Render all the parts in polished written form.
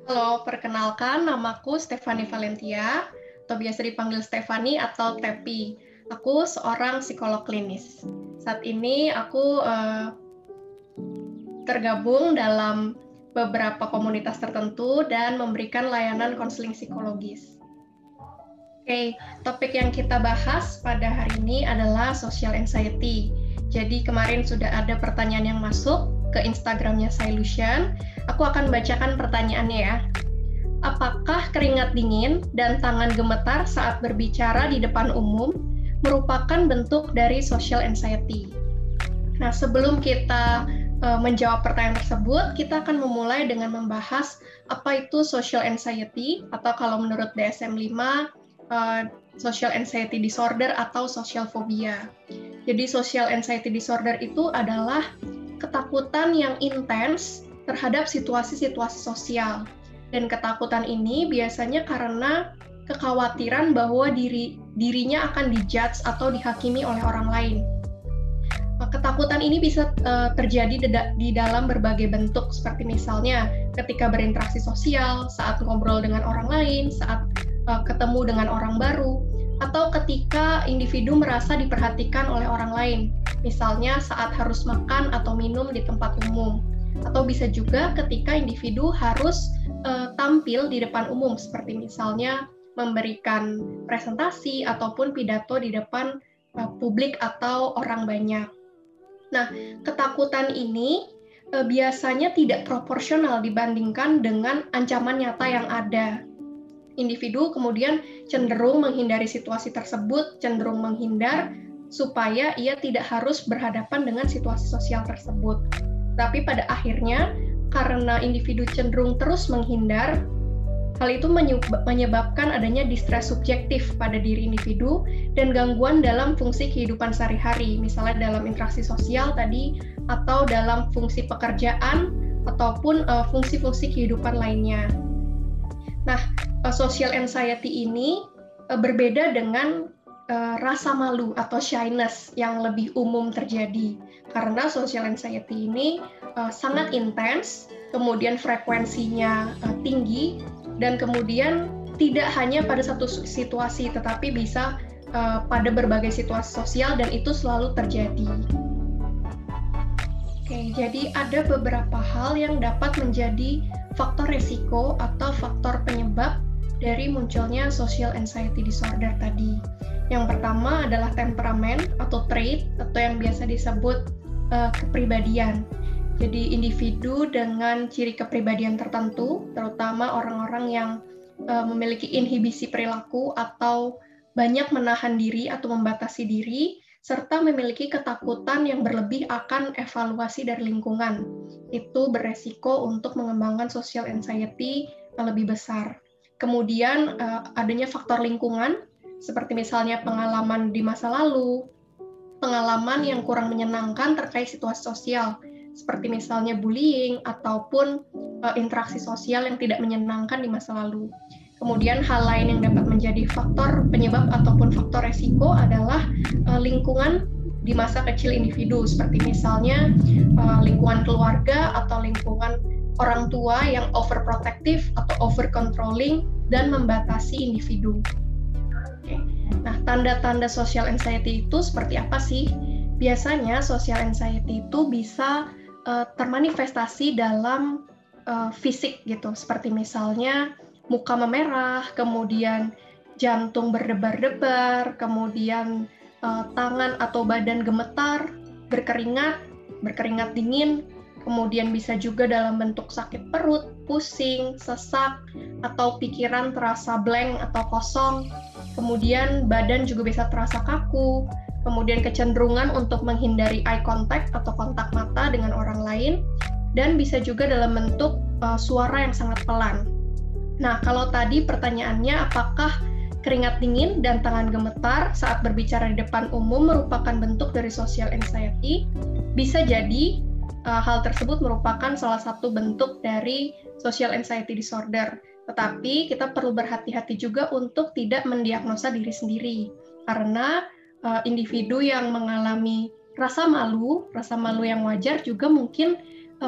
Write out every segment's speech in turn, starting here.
Halo, perkenalkan namaku Stefani Valentia, atau biasa dipanggil Stefani atau Tepi. Aku seorang psikolog klinis. Saat ini aku tergabung dalam beberapa komunitas tertentu dan memberikan layanan konseling psikologis. Oke, topik yang kita bahas pada hari ini adalah social anxiety. Jadi kemarin sudah ada pertanyaan yang masuk ke Instagramnya Sailution. Aku akan bacakan pertanyaannya ya. Apakah keringat dingin dan tangan gemetar saat berbicara di depan umum merupakan bentuk dari social anxiety? Nah, sebelum kita menjawab pertanyaan tersebut, kita akan memulai dengan membahas apa itu social anxiety, atau kalau menurut DSM-5, social anxiety disorder atau social phobia. Jadi social anxiety disorder itu adalah ketakutan yang intens terhadap situasi-situasi sosial. Dan ketakutan ini biasanya karena kekhawatiran bahwa dirinya akan dijudge atau dihakimi oleh orang lain. Ketakutan ini bisa terjadi di dalam berbagai bentuk, seperti misalnya ketika berinteraksi sosial, saat ngobrol dengan orang lain, saat ketemu dengan orang baru, atau ketika individu merasa diperhatikan oleh orang lain, misalnya saat harus makan atau minum di tempat umum. Atau bisa juga ketika individu harus tampil di depan umum, seperti misalnya memberikan presentasi ataupun pidato di depan publik atau orang banyak. Nah, ketakutan ini biasanya tidak proporsional dibandingkan dengan ancaman nyata yang ada. Individu kemudian cenderung menghindari situasi tersebut, cenderung menghindar supaya ia tidak harus berhadapan dengan situasi sosial tersebut. Tapi pada akhirnya, karena individu cenderung terus menghindar, hal itu menyebabkan adanya distress subjektif pada diri individu dan gangguan dalam fungsi kehidupan sehari-hari, misalnya dalam interaksi sosial tadi, atau dalam fungsi pekerjaan, ataupun fungsi-fungsi kehidupan lainnya. Nah, social anxiety ini berbeda dengan rasa malu atau shyness yang lebih umum terjadi, karena social anxiety ini sangat intens, kemudian frekuensinya tinggi, dan kemudian tidak hanya pada satu situasi, tetapi bisa pada berbagai situasi sosial, dan itu selalu terjadi. Oke, jadi ada beberapa hal yang dapat menjadi faktor resiko atau faktor penyebab dari munculnya social anxiety disorder tadi. Yang pertama adalah temperamen atau trait, atau yang biasa disebut kepribadian. Jadi individu dengan ciri kepribadian tertentu, terutama orang-orang yang memiliki inhibisi perilaku atau banyak menahan diri atau membatasi diri, serta memiliki ketakutan yang berlebih akan evaluasi dari lingkungan. Itu beresiko untuk mengembangkan social anxiety yang lebih besar. Kemudian adanya faktor lingkungan, seperti misalnya pengalaman di masa lalu, pengalaman yang kurang menyenangkan terkait situasi sosial, seperti misalnya bullying ataupun interaksi sosial yang tidak menyenangkan di masa lalu. Kemudian hal lain yang dapat menjadi faktor penyebab ataupun faktor resiko adalah lingkungan di masa kecil individu, seperti misalnya lingkungan keluarga atau lingkungan orang tua yang overprotective atau overcontrolling dan membatasi individu. Nah, tanda-tanda social anxiety itu seperti apa sih? Biasanya social anxiety itu bisa termanifestasi dalam fisik gitu, seperti misalnya muka memerah, kemudian jantung berdebar-debar, kemudian tangan atau badan gemetar, berkeringat dingin, kemudian bisa juga dalam bentuk sakit perut, pusing, sesak, atau pikiran terasa blank atau kosong. Kemudian badan juga bisa terasa kaku, kemudian kecenderungan untuk menghindari eye contact atau kontak mata dengan orang lain, dan bisa juga dalam bentuk suara yang sangat pelan. Nah, kalau tadi pertanyaannya apakah keringat dingin dan tangan gemetar saat berbicara di depan umum merupakan bentuk dari social anxiety, bisa jadi hal tersebut merupakan salah satu bentuk dari social anxiety disorder. Tetapi kita perlu berhati-hati juga untuk tidak mendiagnosa diri sendiri, karena individu yang mengalami rasa malu yang wajar juga mungkin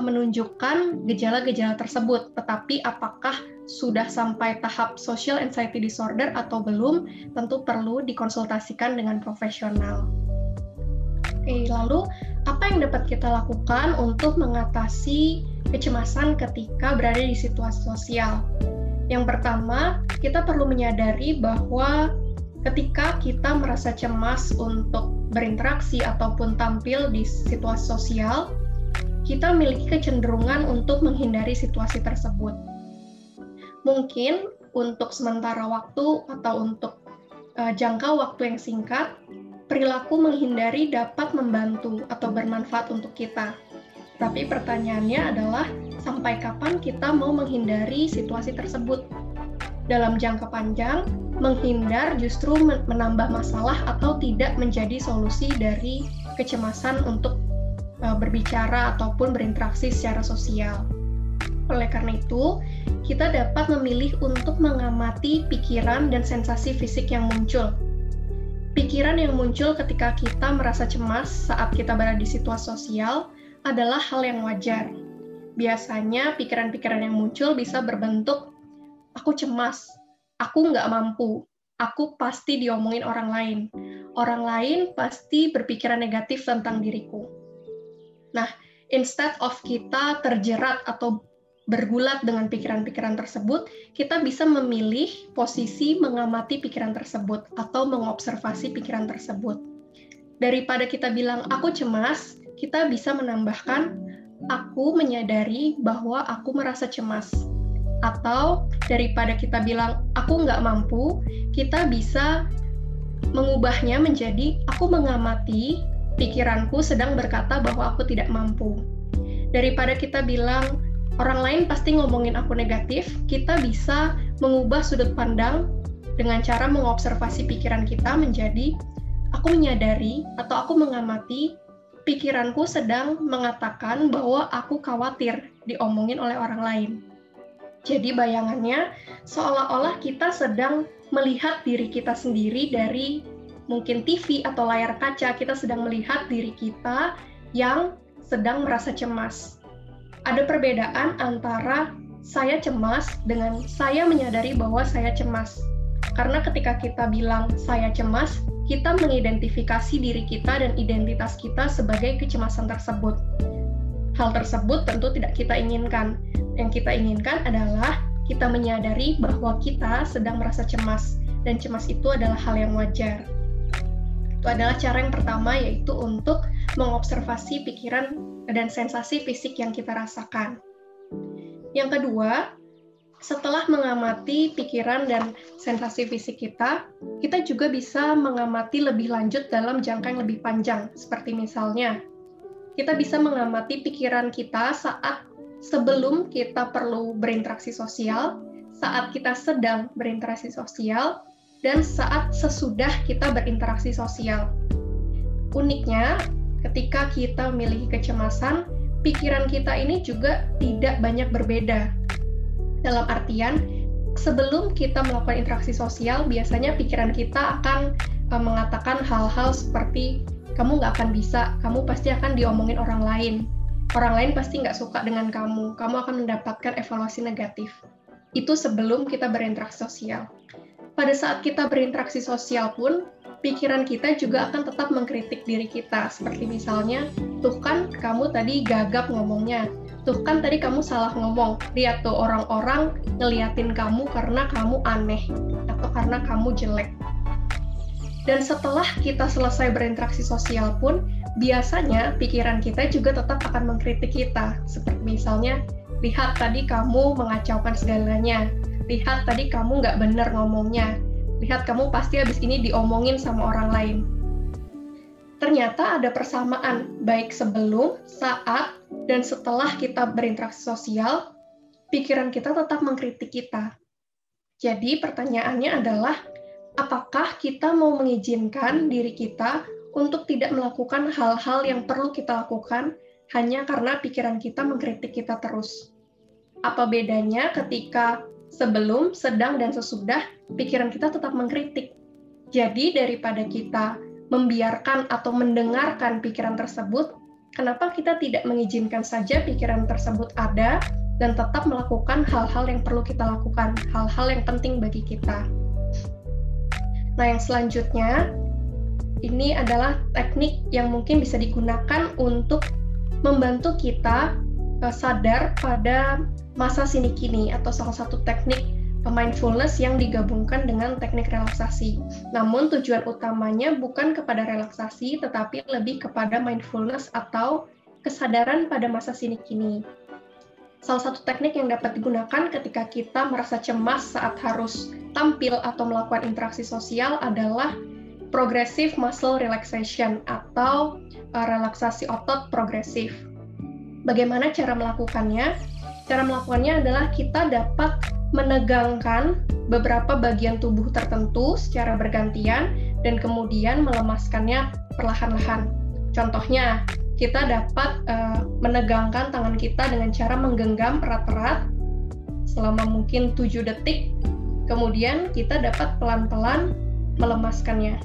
menunjukkan gejala-gejala tersebut, tetapi apakah sudah sampai tahap social anxiety disorder atau belum, tentu perlu dikonsultasikan dengan profesional. Oke, lalu apa yang dapat kita lakukan untuk mengatasi kecemasan ketika berada di situasi sosial? Yang pertama, kita perlu menyadari bahwa ketika kita merasa cemas untuk berinteraksi ataupun tampil di situasi sosial, kita memiliki kecenderungan untuk menghindari situasi tersebut. Mungkin untuk sementara waktu atau untuk jangka waktu yang singkat, perilaku menghindari dapat membantu atau bermanfaat untuk kita. Tapi pertanyaannya adalah, sampai kapan kita mau menghindari situasi tersebut? Dalam jangka panjang, menghindar justru menambah masalah atau tidak menjadi solusi dari kecemasan untuk berbicara ataupun berinteraksi secara sosial. Oleh karena itu, kita dapat memilih untuk mengamati pikiran dan sensasi fisik yang muncul. Pikiran yang muncul ketika kita merasa cemas saat kita berada di situasi sosial adalah hal yang wajar. Biasanya pikiran-pikiran yang muncul bisa berbentuk, aku cemas, aku nggak mampu, aku pasti diomongin orang lain pasti berpikiran negatif tentang diriku. Nah, instead of kita terjerat atau bergulat dengan pikiran-pikiran tersebut, kita bisa memilih posisi mengamati pikiran tersebut atau mengobservasi pikiran tersebut. Daripada kita bilang, aku cemas, kita bisa menambahkan, aku menyadari bahwa aku merasa cemas. Atau daripada kita bilang, aku nggak mampu, kita bisa mengubahnya menjadi, aku mengamati pikiranku sedang berkata bahwa aku tidak mampu. Daripada kita bilang, orang lain pasti ngomongin aku negatif, kita bisa mengubah sudut pandang dengan cara mengobservasi pikiran kita menjadi, aku menyadari atau aku mengamati pikiranku sedang mengatakan bahwa aku khawatir diomongin oleh orang lain. Jadi bayangannya, seolah-olah kita sedang melihat diri kita sendiri dari mungkin TV atau layar kaca, kita sedang melihat diri kita yang sedang merasa cemas. Ada perbedaan antara saya cemas dengan saya menyadari bahwa saya cemas. Karena ketika kita bilang saya cemas, kita mengidentifikasi diri kita dan identitas kita sebagai kecemasan tersebut. Hal tersebut tentu tidak kita inginkan. Yang kita inginkan adalah kita menyadari bahwa kita sedang merasa cemas, dan cemas itu adalah hal yang wajar. Itu adalah cara yang pertama, yaitu untuk mengobservasi pikiran dan sensasi fisik yang kita rasakan. Yang kedua, setelah mengamati pikiran dan sensasi fisik kita juga bisa mengamati lebih lanjut dalam jangka yang lebih panjang. Seperti misalnya, kita bisa mengamati pikiran kita saat sebelum kita perlu berinteraksi sosial, saat kita sedang berinteraksi sosial, dan saat sesudah kita berinteraksi sosial. Uniknya, ketika kita memiliki kecemasan, pikiran kita ini juga tidak banyak berbeda. Dalam artian, sebelum kita melakukan interaksi sosial, biasanya pikiran kita akan mengatakan hal-hal seperti, kamu nggak akan bisa, kamu pasti akan diomongin orang lain pasti nggak suka dengan kamu akan mendapatkan evaluasi negatif. Itu sebelum kita berinteraksi sosial. Pada saat kita berinteraksi sosial pun, pikiran kita juga akan tetap mengkritik diri kita. Seperti misalnya, tuh kan kamu tadi gagap ngomongnya, tuh kan tadi kamu salah ngomong, lihat tuh orang-orang ngeliatin kamu karena kamu aneh, atau karena kamu jelek. Dan setelah kita selesai berinteraksi sosial pun, biasanya pikiran kita juga tetap akan mengkritik kita. Seperti misalnya, lihat tadi kamu mengacaukan segalanya, lihat tadi kamu nggak bener ngomongnya, lihat kamu pasti habis ini diomongin sama orang lain. Ternyata ada persamaan, baik sebelum, saat, dan setelah kita berinteraksi sosial, pikiran kita tetap mengkritik kita. Jadi pertanyaannya adalah, apakah kita mau mengizinkan diri kita untuk tidak melakukan hal-hal yang perlu kita lakukan hanya karena pikiran kita mengkritik kita terus? Apa bedanya ketika sebelum, sedang, dan sesudah pikiran kita tetap mengkritik? Jadi daripada kita membiarkan atau mendengarkan pikiran tersebut, Kenapa kita tidak mengizinkan saja pikiran tersebut ada dan tetap melakukan hal-hal yang perlu kita lakukan, hal-hal yang penting bagi kita. Nah, yang selanjutnya, ini adalah teknik yang mungkin bisa digunakan untuk membantu kita sadar pada masa sini kini, atau salah satu teknik mindfulness yang digabungkan dengan teknik relaksasi. Namun tujuan utamanya bukan kepada relaksasi, tetapi lebih kepada mindfulness atau kesadaran pada masa sini kini. Salah satu teknik yang dapat digunakan ketika kita merasa cemas saat harus tampil atau melakukan interaksi sosial adalah progressive muscle relaxation atau relaksasi otot progresif. Bagaimana cara melakukannya? Cara melakukannya adalah kita dapat menegangkan beberapa bagian tubuh tertentu secara bergantian dan kemudian melemaskannya perlahan-lahan. Contohnya, kita dapat menegangkan tangan kita dengan cara menggenggam erat-erat selama mungkin 7 detik, kemudian kita dapat pelan-pelan melemaskannya.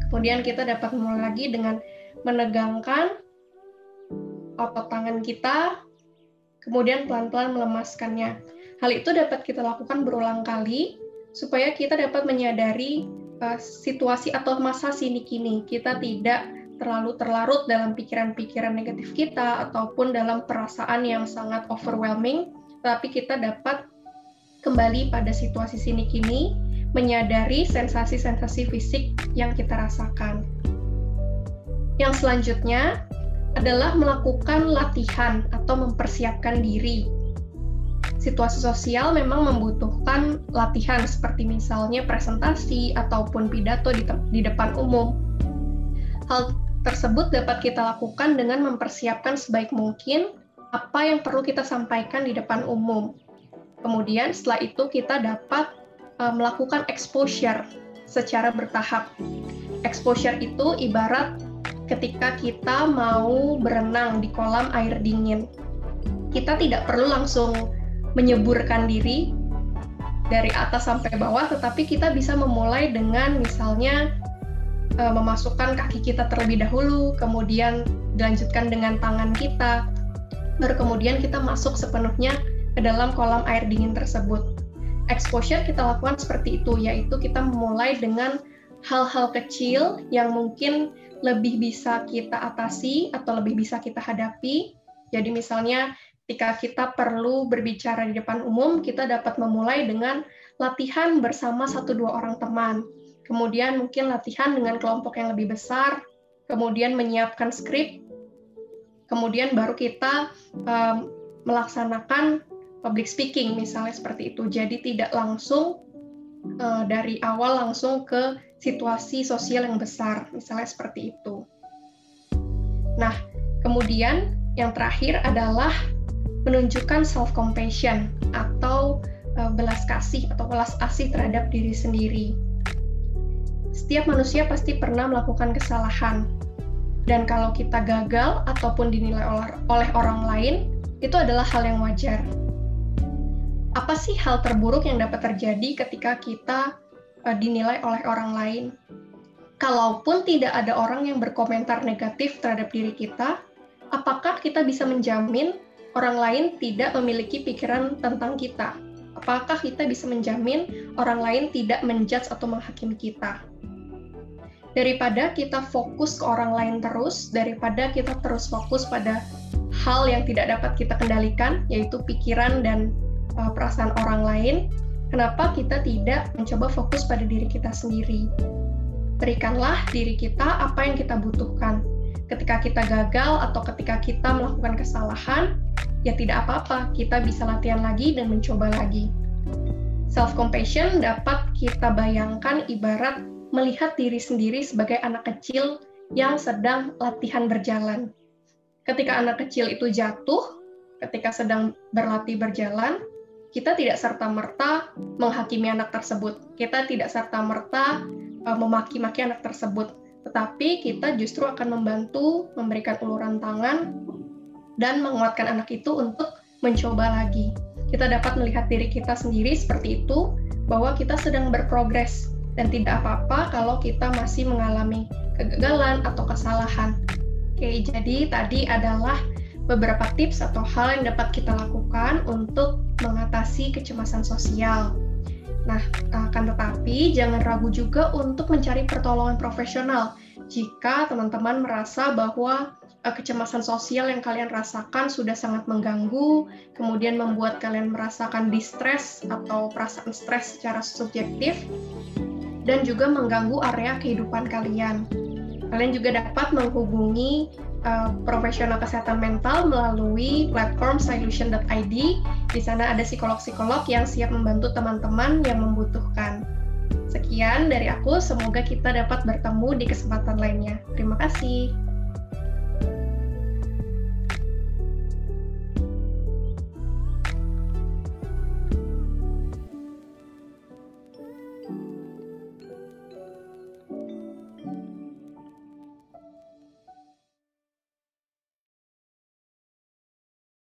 Kemudian kita dapat mulai lagi dengan menegangkan otot tangan kita, kemudian pelan-pelan melemaskannya. Hal itu dapat kita lakukan berulang kali supaya kita dapat menyadari situasi atau masa sini kini. Kita tidak terlalu terlarut dalam pikiran-pikiran negatif kita ataupun dalam perasaan yang sangat overwhelming, tapi kita dapat kembali pada situasi sini kini, menyadari sensasi-sensasi fisik yang kita rasakan. Yang selanjutnya adalah melakukan latihan atau mempersiapkan diri. Situasi sosial memang membutuhkan latihan seperti misalnya presentasi ataupun pidato di depan umum. Hal tersebut dapat kita lakukan dengan mempersiapkan sebaik mungkin apa yang perlu kita sampaikan di depan umum. Kemudian setelah itu kita dapat melakukan exposure secara bertahap. Exposure itu ibarat ketika kita mau berenang di kolam air dingin. Kita tidak perlu langsung menyeburkan diri dari atas sampai bawah, tetapi kita bisa memulai dengan misalnya memasukkan kaki kita terlebih dahulu, kemudian dilanjutkan dengan tangan kita, baru kemudian kita masuk sepenuhnya ke dalam kolam air dingin tersebut. Exposure kita lakukan seperti itu, yaitu kita memulai dengan hal-hal kecil yang mungkin lebih bisa kita atasi atau lebih bisa kita hadapi. Jadi misalnya ketika kita perlu berbicara di depan umum, kita dapat memulai dengan latihan bersama 1-2 orang teman. Kemudian mungkin latihan dengan kelompok yang lebih besar, kemudian menyiapkan skrip, kemudian baru kita melaksanakan public speaking, misalnya seperti itu. Jadi tidak langsung dari awal langsung ke situasi sosial yang besar, misalnya seperti itu. Nah, kemudian yang terakhir adalah menunjukkan self-compassion atau belas kasih atau welas asih terhadap diri sendiri. Setiap manusia pasti pernah melakukan kesalahan, dan kalau kita gagal ataupun dinilai oleh orang lain, itu adalah hal yang wajar. Apa sih hal terburuk yang dapat terjadi ketika kita dinilai oleh orang lain? Kalaupun tidak ada orang yang berkomentar negatif terhadap diri kita, apakah kita bisa menjamin orang lain tidak memiliki pikiran tentang kita? Apakah kita bisa menjamin orang lain tidak menjudge atau menghakimi kita? Daripada kita fokus ke orang lain terus, daripada kita terus fokus pada hal yang tidak dapat kita kendalikan, yaitu pikiran dan perasaan orang lain, kenapa kita tidak mencoba fokus pada diri kita sendiri? Berikanlah diri kita apa yang kita butuhkan. Ketika kita gagal atau ketika kita melakukan kesalahan, ya tidak apa-apa, kita bisa latihan lagi dan mencoba lagi. Self-compassion dapat kita bayangkan ibarat melihat diri sendiri sebagai anak kecil yang sedang latihan berjalan. Ketika anak kecil itu jatuh, ketika sedang berlatih berjalan, kita tidak serta-merta menghakimi anak tersebut. Kita tidak serta-merta memaki-maki anak tersebut. Tetapi kita justru akan membantu, memberikan uluran tangan, dan menguatkan anak itu untuk mencoba lagi. Kita dapat melihat diri kita sendiri seperti itu, bahwa kita sedang berprogres, dan tidak apa-apa kalau kita masih mengalami kegagalan atau kesalahan. Oke, jadi tadi adalah beberapa tips atau hal yang dapat kita lakukan untuk mengatasi kecemasan sosial. Nah, akan tetapi jangan ragu juga untuk mencari pertolongan profesional jika teman-teman merasa bahwa kecemasan sosial yang kalian rasakan sudah sangat mengganggu, kemudian membuat kalian merasakan distress atau perasaan stres secara subjektif, dan juga mengganggu area kehidupan kalian. Kalian juga dapat menghubungi profesional kesehatan mental melalui platform solution.id. Di sana ada psikolog-psikolog yang siap membantu teman-teman yang membutuhkan. Sekian dari aku, semoga kita dapat bertemu di kesempatan lainnya. Terima kasih.